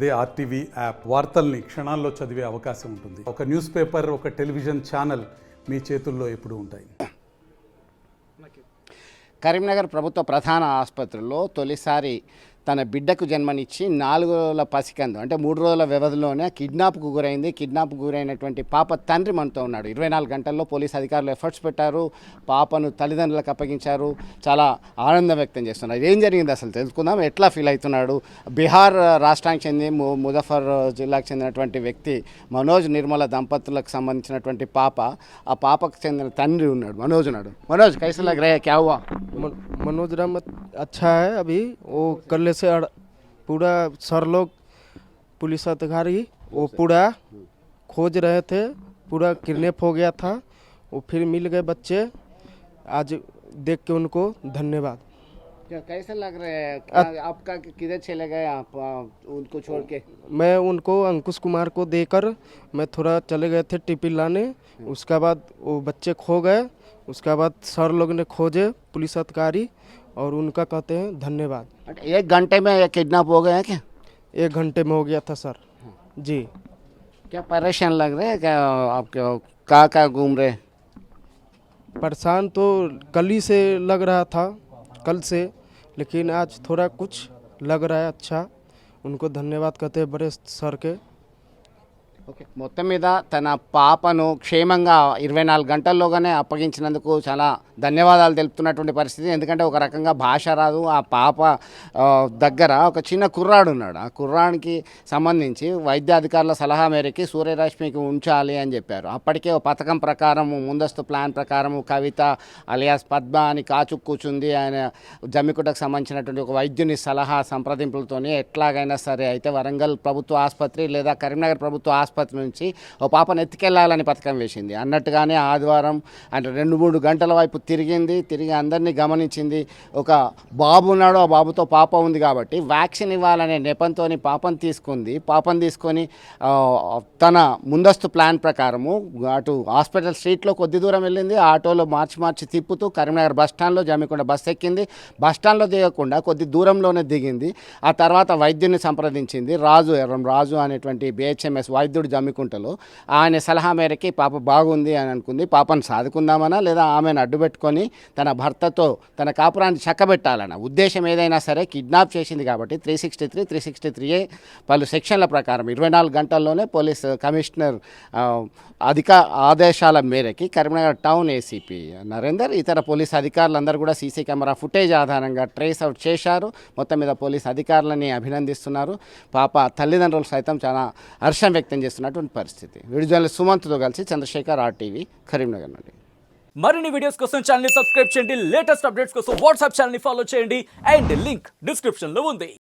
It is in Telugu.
అదే ఆర్టీవీ యాప్ వార్తల్ని క్షణాల్లో చదివే అవకాశం ఉంటుంది. ఒక న్యూస్ పేపర్, ఒక టెలివిజన్ ఛానల్ మీ చేతుల్లో ఎప్పుడూ ఉంటాయి. కరీంనగర్ ప్రభుత్వ ప్రధాన ఆసుపత్రిలో తొలిసారి తన బిడ్డకు జన్మనిచ్చి 4 రోజుల పసికందు అంటే 3 రోజుల వ్యవధిలోనే కిడ్నాప్కు గురైంది. కిడ్నాప్కు గురైనటువంటి పాప తండ్రి మనతో ఉన్నాడు. 24 గంటల్లో పోలీస్ అధికారులు ఎఫర్ట్స్ పెట్టారు, పాపను తల్లిదండ్రులకు అప్పగించారు. చాలా ఆనందం వ్యక్తం చేస్తున్నారు. ఏం జరిగింది అసలు తెలుసుకుందాం. ఎట్లా ఫీల్ అవుతున్నాడు? బీహార్ రాష్ట్రానికి చెంది ముజఫర్ జిల్లాకు చెందినటువంటి వ్యక్తి మనోజ్ నిర్మల దంపతులకు సంబంధించినటువంటి పాప. ఆ పాపకు చెందిన తండ్రి ఉన్నాడు, మనోజ్ ఉన్నాడు. మనోజ్ కైసే లగ్ రहा है, क्या हुआ? मनोज राम अच्छा है. अभी वो कल से पूरा सर लोग पुलिस अधिकारी वो पूरा खोज रहे थे. पूरा किडनैप हो गया था. वो फिर मिल गए बच्चे. आज देख के उनको धन्यवाद. कैसे लग रहे हैं आपका? किधर चले गए आप उनको छोड़ के? मैं उनको अंकुश कुमार को देकर मैं थोड़ा चले गए थे टिफिन लाने. उसके बाद वो बच्चे खो गए. उसके बाद सर लोग ने खोजे पुलिस अधिकारी और उनका कहते हैं धन्यवाद. 1 घंटे में ये किडनैप हो गए हैं क्या? 1 घंटे में हो गया था सर जी. क्या परेशान लग रहे हैं? क्या आपके कहाँ घूम रहे? परेशान तो कल ही से लग रहा था, कल से, लेकिन आज थोड़ा कुछ लग रहा है अच्छा. उनको धन्यवाद कहते हैं बड़े सर के. ఓకే, మొత్తం మీద తన పాపను క్షేమంగా 24 గంటల్లోగానే అప్పగించినందుకు చాలా ధన్యవాదాలు తెలుపుతున్నటువంటి పరిస్థితి. ఎందుకంటే ఒక రకంగా భాష రాదు. ఆ పాప దగ్గర ఒక చిన్న కుర్రాడు ఉన్నాడు. ఆ కుర్రాడికి సంబంధించి వైద్యాధికారుల సలహా మేరకి సూర్యరశ్మికి ఉంచాలి అని చెప్పారు. అప్పటికే ఒక పథకం ప్రకారము, ముందస్తు ప్లాన్ ప్రకారము కవిత అలియాస్ పద్మ అని కాచు కూర్చుంది. ఆయన జమ్మికుంటకు సంబంధించినటువంటి ఒక వైద్యుని సలహా సంప్రదింపులతోనే ఎట్లాగైనా సరే అయితే వరంగల్ ప్రభుత్వ ఆసుపత్రి లేదా కరీంనగర్ ప్రభుత్వ ఆసుపత్రి నుంచి ఓ పాపను ఎత్తుకెళ్లాలని పథకం వేసింది. అన్నట్టుగానే ఆదివారం అంటే 2-3 గంటల వైపు తిరిగి అందరినీ గమనించింది. ఒక బాబు ఉన్నాడు, ఆ బాబుతో పాప ఉంది కాబట్టి వ్యాక్సిన్ ఇవ్వాలనే నెపంతో పాపను తీసుకొని తన ముందస్తు ప్లాన్ ప్రకారము అటు హాస్పిటల్ స్ట్రీట్లో కొద్ది దూరం వెళ్ళింది. ఆటోలో మార్చి తిప్పుతూ కరీంనగర్ బస్టాండ్లో జమ్మికుంట బస్సు ఎక్కింది. బస్టాండ్లో దిగకుండా కొద్ది దూరంలోనే దిగింది. ఆ తర్వాత వైద్యుని సంప్రదించింది. రాజు అనేటువంటి బిహెచ్ఎంఎస్ వైద్యుడు జమ్మికుంటలో. ఆయన సలహా మేరకి పాప బాగుంది అని అనుకుంది. పాపను సాదుకుందామనా లేదా ఆమెను అడ్డుపెట్టుకొని తన భర్తతో తన కాపురాన్ని చక్కబెట్టాలన్న ఉద్దేశం ఏదైనా సరే కిడ్నాప్ చేసింది కాబట్టి 363A పలు సెక్షన్ల ప్రకారం 24 గంటల్లోనే పోలీస్ కమిషనర్ ఆదేశాల మేరకి కరీంనగర్ టౌన్ ఏసీపీ నరేందర్ ఇతర పోలీస్ అధికారులందరూ కూడా సీసీ కెమెరా ఫుటేజ్ ఆధారంగా ట్రేస్ అవుట్ చేశారు. మొత్తం మీద పోలీస్ అధికారులని అభినందిస్తున్నారు. పాప తల్లిదండ్రులు సైతం చాలా హర్షం వ్యక్తం చేస్తున్నటువంటి పరిస్థితి. వీడియో జర్నలిస్ట్ సుమంత్తో కలిసి చంద్రశేఖర్, RTV, కరీంనగర్ నుండి. మరిన్ని వీడియోస్ కోసం ఛానల్ ని సబ్స్క్రైబ్ చేయండి. లేటెస్ట్ అప్డేట్స్ కోసం వాట్సాప్ ఛానల్ ని ఫాలో చేయండి. అండ్ లింక్ డిస్క్రిప్షన్ లో ఉంది.